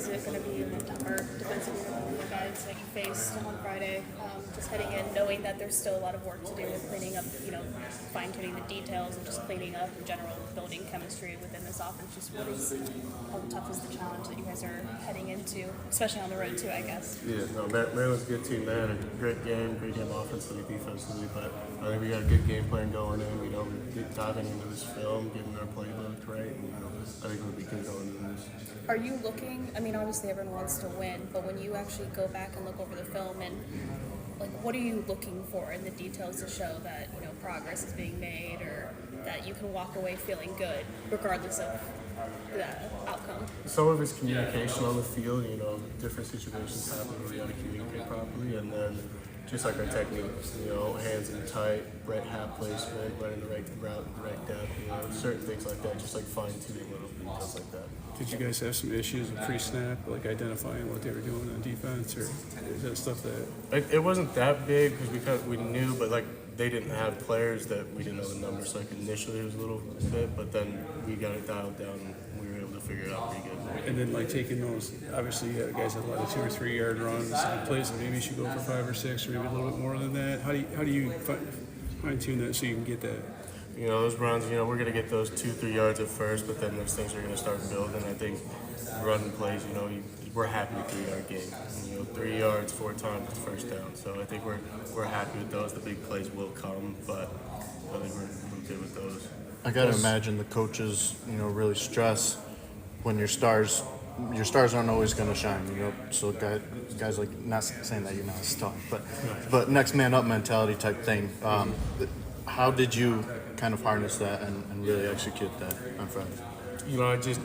is it going to be in the tougher defensive unit of the guys that you faced on Friday? Just heading in, knowing that there's still a lot of work to do with cleaning up, fine-tuning the details and just cleaning up in general, building chemistry within this offense. Just how tough is the challenge that you guys are heading into, especially on the road too, I guess? Yeah, no, Maryland's a good team, man. A great game offensively, defensively, but I think we got a good game plan going in. We're diving into this film, getting our playbook right, and I think we'll be good going into this. Are you looking, obviously everyone wants to win, but when you actually go back and look over the film and what are you looking for in the details to show that, progress is being made or that you can walk away feeling good regardless of the outcome? Some of it's communication on the field, different situations happen where we got to communicate properly, and then just like our technique, hands in tight, right half placement, running the right route, the right depth, certain things like that, just like fine-tuning little details like that. Did you guys have some issues with pre-snap, like identifying what they were doing on defense, or is that stuff that... It wasn't that big because we knew, but they didn't have players that we didn't know the numbers. Initially it was a little bit, but then we got it dialed down and we were able to figure it out pretty good. And then taking those, obviously you guys had a lot of 2 or 3 yard runs and plays that maybe you should go for 5 or 6 or maybe a little bit more than that. How do you fine tune that so you can get that? Those runs, we're going to get those 2-3 yards at first, but then those things are going to start building. I think running plays, we're happy with 3-yard game. 3 yards 4 times is first down. So I think we're happy with those. The big plays will come, but I think we're good with those. I got to imagine the coaches, really stress when your stars aren't always going to shine, So guys like, not saying that you're not as tough, but next man up mentality type thing. How did you kind of harness that and really execute that on Friday?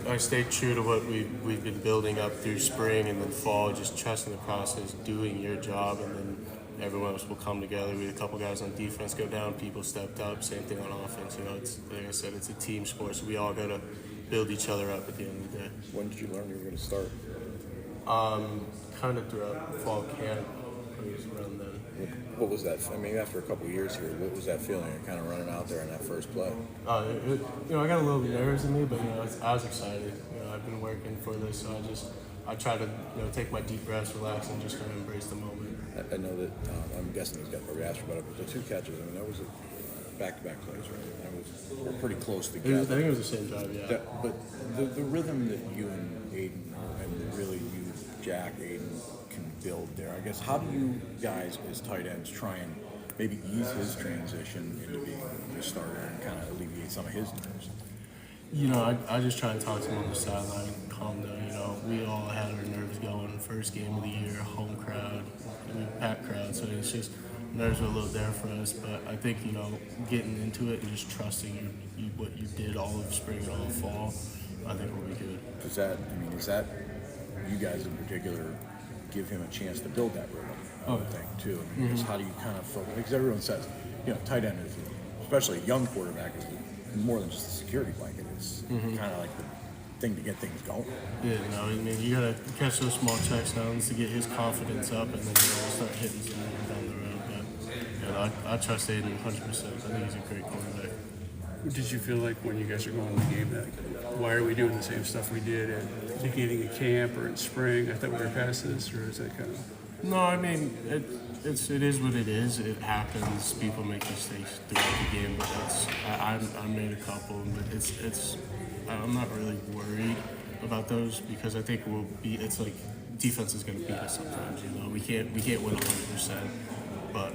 I stayed true to what we've been building up through spring and then fall, just trusting the process, doing your job, and then everyone else will come together. We had a couple guys on defense go down, people stepped up, same thing on offense. It's like I said, it's a team sport, so we all got to build each other up at the end of the day. When did you learn you were going to start? Kind of throughout fall camp, around then. What was that? After a couple of years here, what was that feeling? You're kind of running out there in that first play. I got a little nerves in me, but I was excited. I've been working for this, so I try to take my deep breaths, relax, and just kind of embrace the moment. I know that I'm guessing he's got already asked about it, but the 2 catches. That was a back-to-back plays, right? We're pretty close together. I think it was the same drive, yeah. But the rhythm that you and Aidan, and really you, Jack, Aidan, can build there, I guess, how do you guys as tight ends try and maybe ease his transition into being the starter and kind of alleviate some of his nerves? I just try to talk to him on the sideline, calm down. We all had our nerves going. First game of the year, home crowd, packed crowd, so it's just nerves were a little there for us. But I think getting into it and just trusting what you did all of spring and all of fall, I think we'll be good. Is that you guys in particular give him a chance to build that rhythm? I would think too. Because how do you kind of focus? Because everyone says, tight end is, especially a young quarterback, is more than just a security blanket. It's kind of like the thing to get things going. Yeah, you gotta catch those small touchdowns to get his confidence up, and then start hitting some down the road. But I trust Aidan 100%. I think he's a great quarterback. Did you feel like when you guys are going to the game that why are we doing the same stuff we did at the beginning of camp or in spring? I thought we were past this, or is that kind of... No, it is what it is. It happens. People make mistakes throughout the game, but I made a couple, but I'm not really worried about those because I think it's like defense is going to beat us sometimes. We can't win 100%, but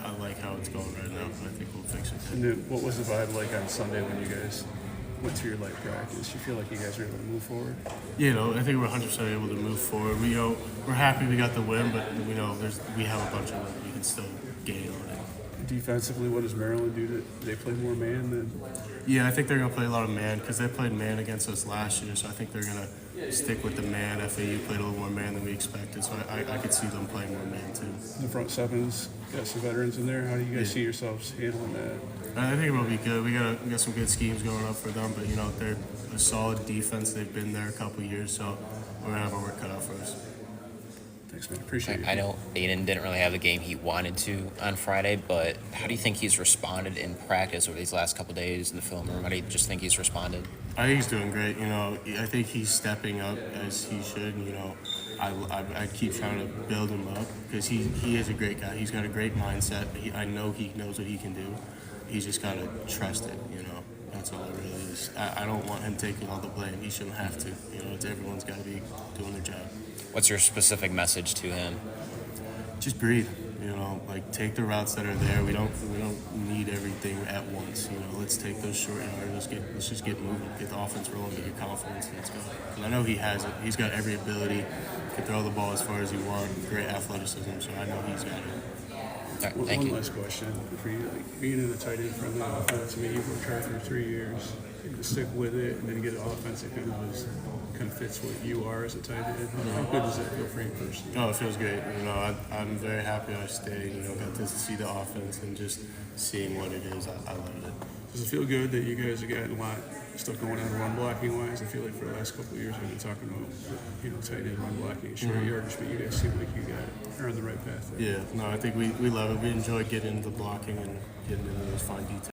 I like how it's going right now. I think we'll fix it. And then what was the vibe like on Sunday when you guys went through your light practice? You feel like you guys were able to move forward? I think we're 100% able to move forward. We're happy we got the win, but we have a bunch of work we can still gain on it. Defensively, what does Maryland do? Do they play more man than? Yeah, I think they're going to play a lot of man because they played man against us last year, so I think they're going to stick with the man. FAU played a little more man than we expected, so I could see them playing more man too. The front sevens, got some veterans in there. How do you guys see yourselves handling that? I think it'll be good. We got some good schemes going up for them, but they're a solid defense. They've been there a couple of years, so we're gonna have our work cut out for us. Thanks, man. Appreciate it. I know Aidan didn't really have the game he wanted to on Friday, but how do you think he's responded in practice over these last couple days in the film room? How do you just think he's responded? I think he's doing great. I think he's stepping up as he should. I keep trying to build him up because he is a great guy. He's got a great mindset. I know he knows what he can do. He's just got to trust it. That's all it really is. I don't want him taking all the blame. He shouldn't have to. Everyone's got to be doing their job. What's your specific message to him? Just breathe. Take the routes that are there. We don't need everything at once. Let's take those short yards. Let's just get moving. Get the offense rolling. Get your confidence. Let's go. 'Cause I know he has it. He's got every ability. Can throw the ball as far as he wants. Great athleticism. So I know he's got it. All right, thank One you. last question for you. Being in a tight end friendly offense, you've worked hard for 3 years. To stick with it and then get an offense that kind of fits what you are as a tight end. How good does that feel for you personally? Oh, it feels great. I'm very happy I stayed. Got to see the offense and just seeing what it is. I loved it. Does it feel good that you guys have gotten a lot stuff going on run blocking wise? I feel like for the last couple of years I've been talking about, tight end run blocking, short yardage, but you guys seem like are on the right path there. Yeah, no, I think we love it. We enjoy getting into the blocking and getting into those fine details.